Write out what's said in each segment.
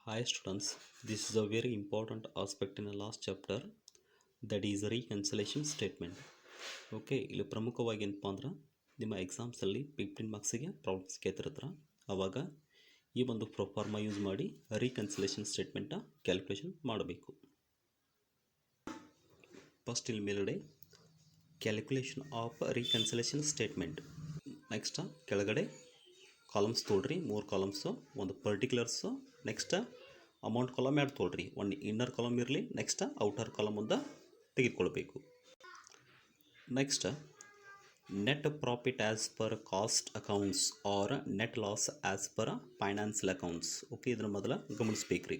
Hi students, this is a very important aspect in the last chapter, that is reconciliation statement. Okay, ಇಲ್ಲಿ ಪ್ರಮುಖವಾಗಿ ಏನಪ್ಪ ಅಂದ್ರೆ ನಿಮ್ಮ ಎಕ್ಸಾಮ್ಸಲ್ಲಿ 15 ಮಾರ್ಕ್ಸಿಗೆ problems ಕೇಳ್ತಿರ್ತಾರೆ. ಆವಾಗ ಈ ಒಂದು ಪ್ರೊಫಾರ್ಮ ಯೂಸ್ ಮಾಡಿ ರೀಕನ್ಸಿಲೇಷನ್ ಸ್ಟೇಟ್ಮೆಂಟ್ನ ಕ್ಯಾಲ್ಕುಲೇಷನ್ ಮಾಡಬೇಕು. ಫಸ್ಟ್ ಇಲ್ಲಿ ಮೇಲ್ಗಡೆ calculation of reconciliation statement. Next ಕೆಳಗಡೆ ಕಾಲಮ್ಸ್ ತೊಗೊಳ್ರಿ, 3 ಕಾಲಮ್ಸು, ಒಂದು ಪರ್ಟಿಕ್ಯುಲರ್ಸು, ನೆಕ್ಸ್ಟ್ ಅಮೌಂಟ್ ಕಾಲಮ್ ಎರಡು ತೊಗೊಳ್ರಿ, ಒಂದು ಇನ್ನರ್ ಕಾಲಮ್ ಇರಲಿ, ನೆಕ್ಸ್ಟ್ ಔಟರ್ ಕಾಲಮ್ ಒಂದು ತೆಗೆದುಕೊಳ್ಬೇಕು. Next net profit as per cost accounts or net loss as per financial accounts. Okay, ಇದನ್ನು ಮೊದಲ ಗಮನಿಸ್ಬೇಕ್ರಿ.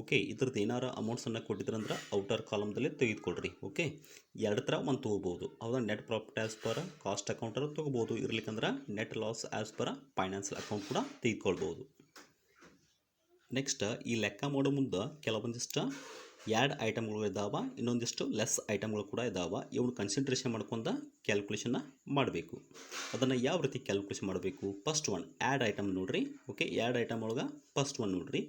ಓಕೆ, ಇದ್ರದ್ದು ಏನಾರ ಅಮೌಂಟ್ಸನ್ನು ಕೊಟ್ಟಿದ್ರಂದ್ರೆ ಔಟರ್ ಕಾಲಮ್ದಲ್ಲಿ ತೆಗೆದುಕೊಳ್ರಿ. ಓಕೆ, ಎರಡು ಥರ ಒಂದು ತೊಗೋಬೋದು. ಹೌದಾ, net profit as per cost ಅಕೌಂಟರು ತೊಗೋಬೋದು, ಇರ್ಲಿಕ್ಕಂದ್ರೆ net loss as per financial account ಕೂಡ ತೆಗೆದುಕೊಳ್ಬೋದು. ನೆಕ್ಸ್ಟ್ ಈ ಲೆಕ್ಕ ಮಾಡೋ ಮುಂದೆ ಕೆಲವೊಂದಿಷ್ಟು ಆ್ಯಡ್ ಐಟಮ್ಗಳು ಇದ್ದಾವೆ, ಇನ್ನೊಂದಿಷ್ಟು ಲೆಸ್ ಐಟಮ್ಗಳು ಕೂಡ ಇದ್ದಾವೆ. ಇವನು ಕನ್ಸಂಟ್ರೇಷನ್ ಮಾಡ್ಕೊಂಡು ಕ್ಯಾಲ್ಕುಲೇಷನ್ನ ಮಾಡಬೇಕು. ಅದನ್ನು ಯಾವ ರೀತಿ ಕ್ಯಾಲ್ಕುಲೇಷನ್ ಮಾಡಬೇಕು? ಫಸ್ಟ್ ಒನ್ ಆ್ಯಡ್ ಐಟಮ್ ನೋಡ್ರಿ. ಓಕೆ, ಆ್ಯಡ್ ಐಟಮ್ ಒಳಗೆ ಫಸ್ಟ್ ಒನ್ ನೋಡ್ರಿ,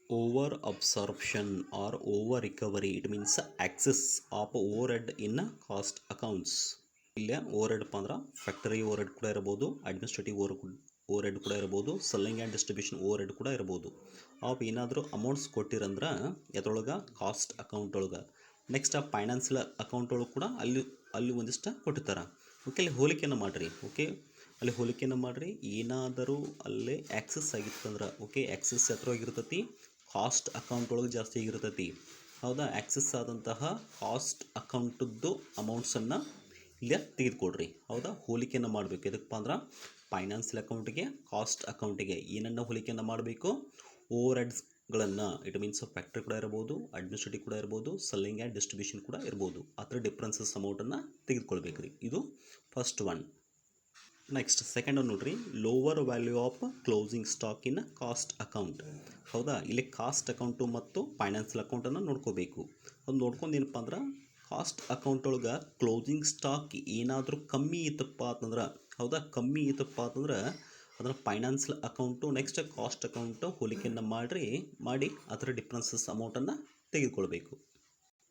over absorption or over recovery. It means excess of overhead in cost accounts. ಇಲ್ಲೇ ಓವರ್ ಹೆಡ್ಪ್ಪ ಅಂದ್ರೆ ಫ್ಯಾಕ್ಟರಿ ಓವರ್ ಹೆಡ್ ಕೂಡ ಇರ್ಬೋದು, ಅಡ್ಮಿನಿಸ್ಟ್ರೇಟಿವ್ ಓವರ್ ಹೆಡ್ ಕೂಡ ಇರ್ಬೋದು, selling and distribution over head ಕೂಡ ಇರ್ಬೋದು. ಅವು ಏನಾದರೂ ಅಮೌಂಟ್ಸ್ ಕೊಟ್ಟಿರಂದ್ರೆ ಎದ್ರೊಳಗೆ ಕಾಸ್ಟ್ ಅಕೌಂಟ್ ಒಳಗೆ, ನೆಕ್ಸ್ಟ್ ಆ ಫೈನಾನ್ಷಿಯಲ್ ಅಕೌಂಟ್ ಒಳಗೆ ಕೂಡ ಅಲ್ಲಿ ಒಂದಿಷ್ಟು ಕೊಟ್ಟಿರ್ತಾರೆ. ಓಕೆ, ಅಲ್ಲಿ ಹೋಲಿಕೆಯನ್ನು ಮಾಡಿರಿ. ಓಕೆ, ಅಲ್ಲಿ ಹೋಲಿಕೆಯನ್ನು ಮಾಡಿರಿ. ಏನಾದರೂ ಅಲ್ಲೇ ಆ್ಯಕ್ಸಸ್ ಆಗಿತ್ತಂದ್ರೆ, ಓಕೆ, ಆ್ಯಕ್ಸಸ್ ಎತ್ತರವಾಗಿರ್ತೈತಿ, ಕಾಸ್ಟ್ ಅಕೌಂಟ್ ಒಳಗೆ ಜಾಸ್ತಿ ಆಗಿರ್ತೈತಿ. ಹೌದಾ, ಆ್ಯಕ್ಸಸ್ ಆದಂತಹ ಕಾಸ್ಟ್ ಅಕೌಂಟದ್ದು ಅಮೌಂಟ್ಸನ್ನು ಇಲ್ಲೇ ತೆಗೆದುಕೊಡ್ರಿ. ಹೌದಾ, ಹೋಲಿಕೆಯನ್ನು ಮಾಡಬೇಕು. ಎದಕ್ಕಪ್ಪ ಅಂದ್ರೆ ಫೈನಾನ್ಷಿಯಲ್ ಅಕೌಂಟಿಗೆ ಕಾಸ್ಟ್ ಅಕೌಂಟಿಗೆ ಏನನ್ನು ಹೋಲಿಕೆಯನ್ನು ಮಾಡಬೇಕು? ಓವರ್ ಹೆಡ್ಸ್ಗಳನ್ನು. ಇಟ್ ಮೀನ್ಸ್ ಫ್ಯಾಕ್ಟ್ರಿ ಕೂಡ ಇರ್ಬೋದು, ಅಡ್ಮಿನಿಸ್ಟ್ರೇಟಿವ್ ಕೂಡ ಇರ್ಬೋದು, ಸೆಲ್ಲಿಂಗ್ ಆ್ಯಂಡ್ ಡಿಸ್ಟ್ರಿಬ್ಯೂಷನ್ ಕೂಡ ಇರ್ಬೋದು. ಆ ಥರ ಡಿಫ್ರೆನ್ಸಸ್ ಅಮೌಂಟನ್ನು ತೆಗೆದುಕೊಳ್ಬೇಕು ರೀ. ಇದು first one. Next second one ನೋಡ್ರಿ, lower value of closing stock in cost account. ಹೌದಾ, ಇಲ್ಲಿ ಕಾಸ್ಟ್ ಅಕೌಂಟು ಮತ್ತು ಫೈನಾನ್ಷಿಯಲ್ ಅಕೌಂಟನ್ನು ನೋಡ್ಕೋಬೇಕು. ಅದು ನೋಡ್ಕೊಂಡು ಏನಪ್ಪ ಅಂದ್ರೆ ಕಾಸ್ಟ್ ಅಕೌಂಟ್ ಒಳಗೆ ಕ್ಲೋಸಿಂಗ್ ಸ್ಟಾಕ್ ಏನಾದರೂ ಕಮ್ಮಿ ಇತ್ತಪ್ಪ ಅಂತಂದ್ರೆ, ಹೌದಾ, ಕಮ್ಮಿ ಇತ್ತಪ್ಪ ಅಂತಂದ್ರೆ ಅದರ financial account next cost account ಹೋಲಿಕೆಯನ್ನು ಮಾಡಿ ಅದರ ಡಿಫ್ರೆನ್ಸಸ್ ಅಮೌಂಟನ್ನು ತೆಗೆದುಕೊಳ್ಬೇಕು.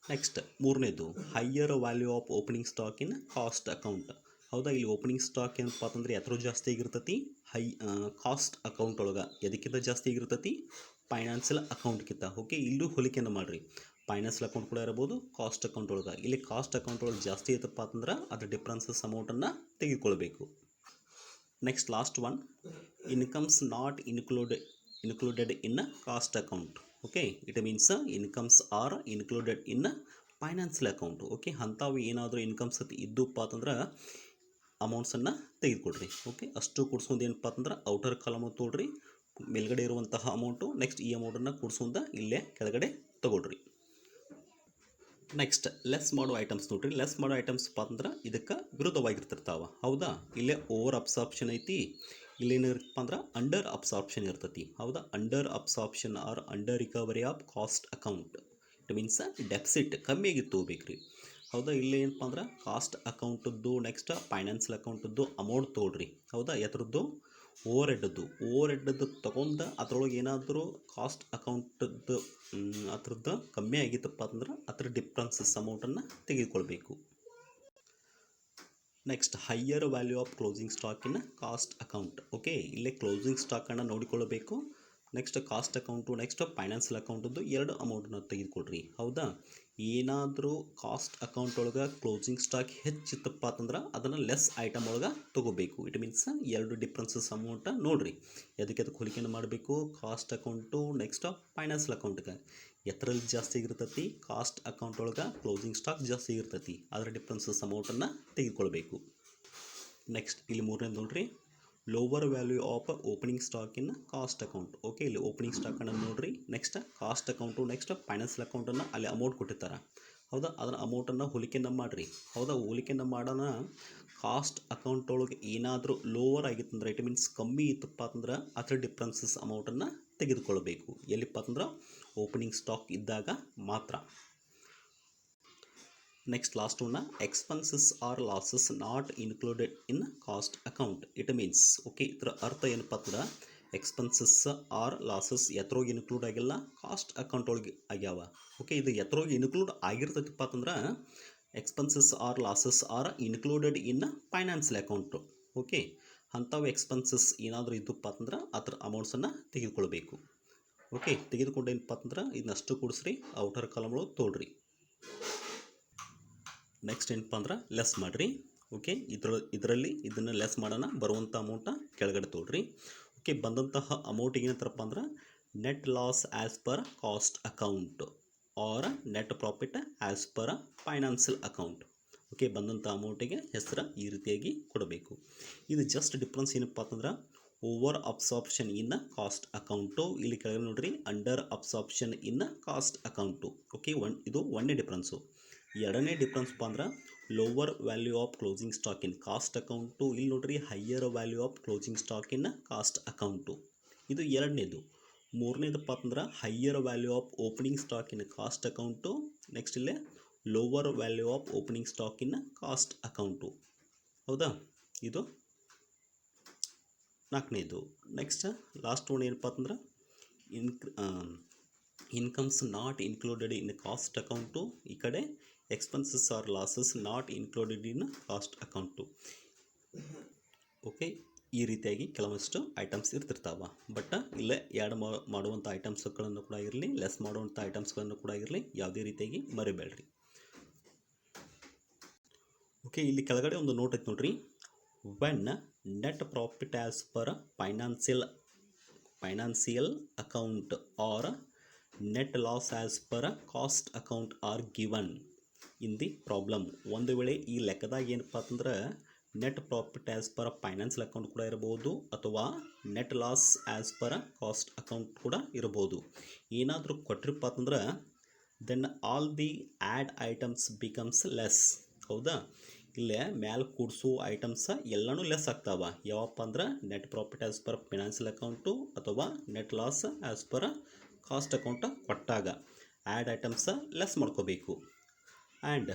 ನೆಕ್ಸ್ಟ್ ಮೂರನೇದು higher value of opening stock in cost account. ಹೌದಾ, ಇಲ್ಲಿ ಓಪನಿಂಗ್ ಸ್ಟಾಕ್ ಏನಪ್ಪ ಅಂತಂದ್ರೆ ಎತ್ತರ ಜಾಸ್ತಿ ಆಗಿರ್ತೈತಿ ಕಾಸ್ಟ್ ಅಕೌಂಟ್ ಒಳಗೆ. ಎದಕ್ಕಿಂತ ಜಾಸ್ತಿ ಆಗಿರ್ತೈತಿ? ಫೈನಾನ್ಷಿಯಲ್ ಅಕೌಂಟ್ಗಿಂತ. ಓಕೆ, ಇಲ್ಲೂ ಹೋಲಿಕೆಯನ್ನು ಮಾಡಿರಿ. ಫೈನಾನ್ಷಿಯಲ್ ಅಕೌಂಟ್ ಕೂಡ ಇರ್ಬೋದು, ಕಾಸ್ಟ್ ಅಕೌಂಟ್ ಒಳಗೆ. ಇಲ್ಲಿ ಕಾಸ್ಟ್ ಅಕೌಂಟ್ ಒಳಗೆ ಜಾಸ್ತಿ ಐತಪ್ಪ ಅಂತಂದ್ರೆ ಅದ್ರ ಡಿಫ್ರೆನ್ಸಸ್ ಅಮೌಂಟನ್ನು ತೆಗೆದುಕೊಳ್ಬೇಕು. Next last one, incomes not included in cost account. Okay, it means incomes R included in financial account. Okay, ಅಂಥವು ಏನಾದರೂ ಇನ್ಕಮ್ಸ್ ಇದ್ದಪ್ಪ ಅಂತಂದ್ರೆ ಅಮೌಂಟ್ಸನ್ನು ತೆಗೆದುಕೊಡ್ರಿ. ಓಕೆ, ಅಷ್ಟು ಕೂಡ್ಸ್ಕೊಂಡು ಏನಪ್ಪ ಅಂತಂದ್ರೆ ಔಟರ್ ಕಾಲಮ್ ತೊಗೊಳ್ರಿ, ಮೇಲ್ಗಡೆ ಇರುವಂತಹ ಅಮೌಂಟು, ನೆಕ್ಸ್ಟ್ ಈ ಅಮೌಂಟನ್ನು ಕೂಡ್ಸ್ಕೊಂಡು ಇಲ್ಲೇ ಕೆಳಗಡೆ ತೊಗೊಳ್ರಿ. ನೆಕ್ಸ್ಟ್ ಲೆಸ್ ಮಾಡೋ ಐಟಮ್ಸ್ ನೋಡ್ರಿ. ಲೆಸ್ ಮಾಡೋ ಐಟಮ್ಸ್ ಅಂದ್ರೆ ಇದಕ್ಕೆ ವಿರುದ್ಧವಾಗಿರ್ತಿರ್ತಾವೆ. ಹೌದಾ, ಇಲ್ಲೇ ಓವರ್ ಅಬ್ಸಾರ್ಪ್ಷನ್ ಐತಿ, ಇಲ್ಲೇನಿರಪ್ಪ ಅಂದ್ರೆ ಅಂಡರ್ ಅಬ್ಸಾರ್ಪ್ಷನ್ ಇರ್ತೈತಿ. ಹೌದಾ, under absorption R under recovery of cost account. It means deficit ಕಮ್ಮಿ ಆಗಿತ್ತು ಹೋಗ್ಬೇಕ್ರಿ. ಹೌದಾ, ಇಲ್ಲಿ ಏನಪ್ಪ ಅಂದ್ರೆ ಕಾಸ್ಟ್ ಅಕೌಂಟದ್ದು ನೆಕ್ಸ್ಟ್ ಫೈನಾನ್ಷಿಯಲ್ ಅಕೌಂಟದ್ದು ಅಮೌಂಟ್ ತೊಗೊಳ್ರಿ. ಹೌದಾ, ಎತ್ರದ್ದು ಓವರ್ ಹೆಡ್ಡದ್ದು ತೊಗೊಂಡು ಅದ್ರೊಳಗೆ ಏನಾದರೂ ಕಾಸ್ಟ್ ಅಕೌಂಟದ್ದು ಅದ್ರದ್ದು ಕಮ್ಮಿ ಆಗಿತ್ತಪ್ಪ ಅಂದ್ರೆ ಅದ್ರ ಡಿಫ್ರೆನ್ಸಸ್ ಅಮೌಂಟನ್ನು ತೆಗೆದುಕೊಳ್ಬೇಕು. Next higher value of closing stock in cost account. Okay, ಇಲ್ಲೇ ಕ್ಲೋಸಿಂಗ್ ಸ್ಟಾಕನ್ನು ನೋಡಿಕೊಳ್ಳಬೇಕು. Next cost account next financial ಅಕೌಂಟದ್ದು ಎರಡು ಅಮೌಂಟನ್ನು ತೆಗೆದುಕೊಡ್ರಿ. ಹೌದಾ, ಏನಾದರೂ ಕಾಸ್ಟ್ ಅಕೌಂಟ್ ಒಳಗೆ ಕ್ಲೋಸಿಂಗ್ ಸ್ಟಾಕ್ ಹೆಚ್ಚಿತ್ತಪ್ಪ ಅಂತಂದ್ರೆ ಅದನ್ನು ಲೆಸ್ ಐಟಮ್ ಒಳಗೆ ತೊಗೋಬೇಕು. ಇಟ್ ಮೀನ್ಸ್ ಎರಡು ಡಿಫ್ರೆನ್ಸಸ್ ಅಮೌಂಟ ನೋಡಿರಿ. ಅದಕ್ಕೆ ಹೋಲಿಕೆಯನ್ನು ಮಾಡಬೇಕು. ಕಾಸ್ಟ್ ಅಕೌಂಟು ನೆಕ್ಸ್ಟ್ ಫೈನಾನ್ಷಿಯಲ್ ಅಕೌಂಟ್ಗೆ ಎತ್ತರಲ್ಲಿ ಜಾಸ್ತಿ ಇರ್ತೈತಿ, ಕಾಸ್ಟ್ ಅಕೌಂಟ್ ಒಳಗೆ ಕ್ಲೋಸಿಂಗ್ ಸ್ಟಾಕ್ ಜಾಸ್ತಿ ಇರ್ತೈತಿ, ಅದರ ಡಿಫ್ರೆನ್ಸಸ್ ಅಮೌಂಟನ್ನು ತೆಗೆದುಕೊಳ್ಬೇಕು. ನೆಕ್ಸ್ಟ್ ಇಲ್ಲಿ ಮೂರನೇದು ನೋಡಿರಿ, lower value of opening stock in cost account. Okay, ಇಲ್ಲಿ ಓಪನಿಂಗ್ ಸ್ಟಾಕನ್ನು ನೋಡಿರಿ, next cost account next financial ಅಕೌಂಟನ್ನು ಅಲ್ಲಿ ಅಮೌಂಟ್ ಕೊಟ್ಟಿರ್ತಾರೆ. ಹೌದಾ, ಅದರ ಅಮೌಂಟನ್ನು ಹೋಲಿಕೆಯನ್ನು ಮಾಡಿರಿ. ಹೌದಾ, ಹೋಲಿಕೆಯನ್ನು ಮಾಡೋಣ. ಕಾಸ್ಟ್ ಅಕೌಂಟ್ ಒಳಗೆ ಏನಾದರೂ ಲೋವರ್ ಆಗಿತ್ತಂದ್ರೆ ಇಟ್ ಮೀನ್ಸ್ ಕಮ್ಮಿ ಇತ್ತಪ್ಪ ಅಂತಂದ್ರೆ ಅದರ ಡಿಫ್ರೆನ್ಸಸ್ ಅಮೌಂಟನ್ನು ತೆಗೆದುಕೊಳ್ಬೇಕು. ಎಲ್ಲಿಪ್ಪ ಅಂತಂದ್ರೆ ಓಪನಿಂಗ್ ಸ್ಟಾಕ್ ಇದ್ದಾಗ ಮಾತ್ರ. ನೆಕ್ಸ್ಟ್ ಲಾಸ್ಟ್ ಒನ್ನ expenses R losses not included in cost account. It means okay, ಇದರ ಅರ್ಥ ಏನಪ್ಪ ಅಂದ್ರೆ ಎಕ್ಸ್ಪೆನ್ಸಸ್ ಆರ್ ಲಾಸಸ್ ಎತ್ರೋಗಿ ಇನ್ಕ್ಲೂಡ್ ಆಗಿಲ್ಲ, ಕಾಸ್ಟ್ ಅಕೌಂಟ್ ಒಳಗೆ ಆಗ್ಯಾವ. ಓಕೆ, ಇದು ಎತ್ರೋಗಿ ಇನ್ಕ್ಲೂಡ್ ಆಗಿರ್ತೈತಪ್ಪ ಅಂತಂದ್ರೆ expenses R losses are included in financial account. Okay, ಅಂಥವು ಎಕ್ಸ್ಪೆನ್ಸಸ್ ಏನಾದರೂ ಇದ್ದಪ್ಪ ಅಂತಂದ್ರೆ ಅದರ ಅಮೌಂಟ್ಸನ್ನು ತೆಗೆದುಕೊಳ್ಬೇಕು. ಓಕೆ, ತೆಗೆದುಕೊಂಡೇನಪ್ಪ ಅಂತಂದ್ರೆ ಇದನ್ನಷ್ಟು ಕೂಡಿಸ್ರಿ, ಔಟರ್ ಕಾಲಮ್ಗಳು ತೋಳ್ರಿ. ನೆಕ್ಸ್ಟ್ ಏನಪ್ಪ ಅಂದ್ರೆ ಲೆಸ್ ಮಾಡಿರಿ. ಓಕೆ, ಇದರಲ್ಲಿ ಇದನ್ನು ಲೆಸ್ ಮಾಡೋಣ, ಬರುವಂಥ ಅಮೌಂಟ ಕೆಳಗಡೆ ತೋಳ್ರಿ. ಓಕೆ, ಬಂದಂತಹ ಅಮೌಂಟಿಗೆ ಏನಂತಾರಪ್ಪ ಅಂದ್ರೆ net loss as per cost account or net profit as per financial account. Okay, ಬಂದಂಥ ಅಮೌಂಟಿಗೆ ಹೆಸರು ಈ ರೀತಿಯಾಗಿ ಕೊಡಬೇಕು. ಇದು ಜಸ್ಟ್ ಡಿಫ್ರೆನ್ಸ್ ಏನಪ್ಪ ಅಂತಂದ್ರೆ over absorption in cost account, ಇಲ್ಲಿ ಕೆಳಗೆ ನೋಡ್ರಿ under absorption in cost account. Okay, ಇದು ಒಂದೇ ಡಿಫ್ರೆನ್ಸು. ಎರಡನೇ ಡಿಫ್ರೆನ್ಸ್ಪ ಅಂದ್ರೆ lower value of closing stock in cost account, ಇಲ್ಲಿ ನೋಡ್ರಿ higher value of closing stock in cost account. ಇದು ಎರಡನೇದು. ಮೂರನೇದಪ್ಪ ಅಂತಂದ್ರೆ higher value of opening stock in cost account, next ಇಲ್ಲೇ lower value of opening stock in cost account. ಹೌದಾ, ಇದು ನಾಲ್ಕನೇದು. ನೆಕ್ಸ್ಟ್ ಲಾಸ್ಟ್ ಒನ್ ಏನಪ್ಪ ಅಂತಂದ್ರೆ incomes not included in cost account, ಈ ಕಡೆ expenses R losses not included in cost account. Okay, ಈ ರೀತಿಯಾಗಿ ಕೆಲವಷ್ಟು ಐಟಮ್ಸ್ ಇರ್ತಿರ್ತಾವೆ. ಬಟ್ ಇಲ್ಲೇ ಆ್ಯಡ್ ಮಾಡುವಂಥ ಐಟಮ್ಸ್ಗಳನ್ನು ಕೂಡ ಇರಲಿ, ಲೆಸ್ ಮಾಡುವಂಥ ಐಟಮ್ಸ್ಗಳನ್ನು ಕೂಡ ಇರಲಿ, ಯಾವುದೇ ರೀತಿಯಾಗಿ ಮರಿಬೇಡ್ರಿ. ಓಕೆ, ಇಲ್ಲಿ ಕೆಳಗಡೆ ಒಂದು ನೋಟ್ ಐತೆ ನೋಡ್ರಿ. When net profit as per financial account or net loss as per cost account are given in the problem. ಒಂದು ವೇಳೆ ಈ ಲೆಕ್ಕದಾಗ ಏನಪ್ಪ ಅಂತಂದ್ರೆ net profit as per financial account ಕೂಡ ಇರ್ಬೋದು, ಅಥವಾ net loss as per cost account ಕೂಡ ಇರ್ಬೋದು. ಏನಾದರೂ ಕೊಟ್ಟಿರಪ್ಪ ಅಂತಂದ್ರೆ then all the add items becomes less. ಹೌದಾ, ಇಲ್ಲೇ ಮ್ಯಾಲೆ ಕೂಡಿಸೋ ಐಟಮ್ಸ ಎಲ್ಲನೂ ಲೆಸ್ ಆಗ್ತಾವೆ. ಯಾವಪ್ಪ ಅಂದ್ರೆ net profit as per financial account ಅಥವಾ net loss as per cost ಅಕೌಂಟ ಕೊಟ್ಟಾಗ ಆ್ಯಡ್ ಐಟಮ್ಸ ಲೆಸ್ ಮಾಡ್ಕೋಬೇಕು. And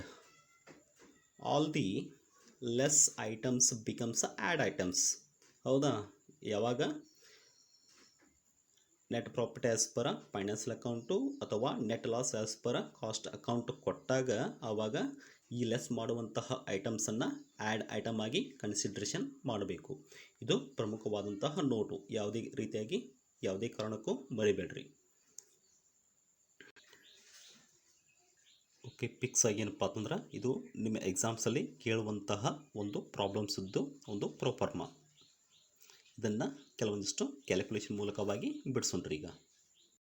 all the less items becomes add items. ಹೌದಾ, ಯಾವಾಗ net profit as per financial account ಅಥವಾ net loss as per cost account ಕೊಟ್ಟಾಗ ಆವಾಗ ಈ ಲೆಸ್ ಮಾಡುವಂತಹ ಐಟಮ್ಸನ್ನು ಆ್ಯಡ್ ಐಟಮ್ ಆಗಿ ಕನ್ಸಿಡ್ರೇಷನ್ ಮಾಡಬೇಕು. ಇದು ಪ್ರಮುಖವಾದಂತಹ ನೋಟು, ಯಾವುದೇ ರೀತಿಯಾಗಿ ಯಾವುದೇ ಕಾರಣಕ್ಕೂ ಮರಿಬೇಡ್ರಿ. ಓಕೆ, ಪಿಕ್ಸ್ ಆಗಿ ಏನಪ್ಪ ಅಂತಂದ್ರೆ ಇದು ನಿಮ್ಮ ಎಕ್ಸಾಮ್ಸಲ್ಲಿ ಕೇಳುವಂತಹ ಒಂದು ಪ್ರಾಬ್ಲಮ್ಸದ್ದು ಒಂದು ಪ್ರೊಫಾರ್ಮ. ಇದನ್ನು ಕೆಲವೊಂದಿಷ್ಟು ಕ್ಯಾಲ್ಕುಲೇಷನ್ ಮೂಲಕವಾಗಿ ಬಿಡಿಸೋಣ್ರಿ. ಈಗ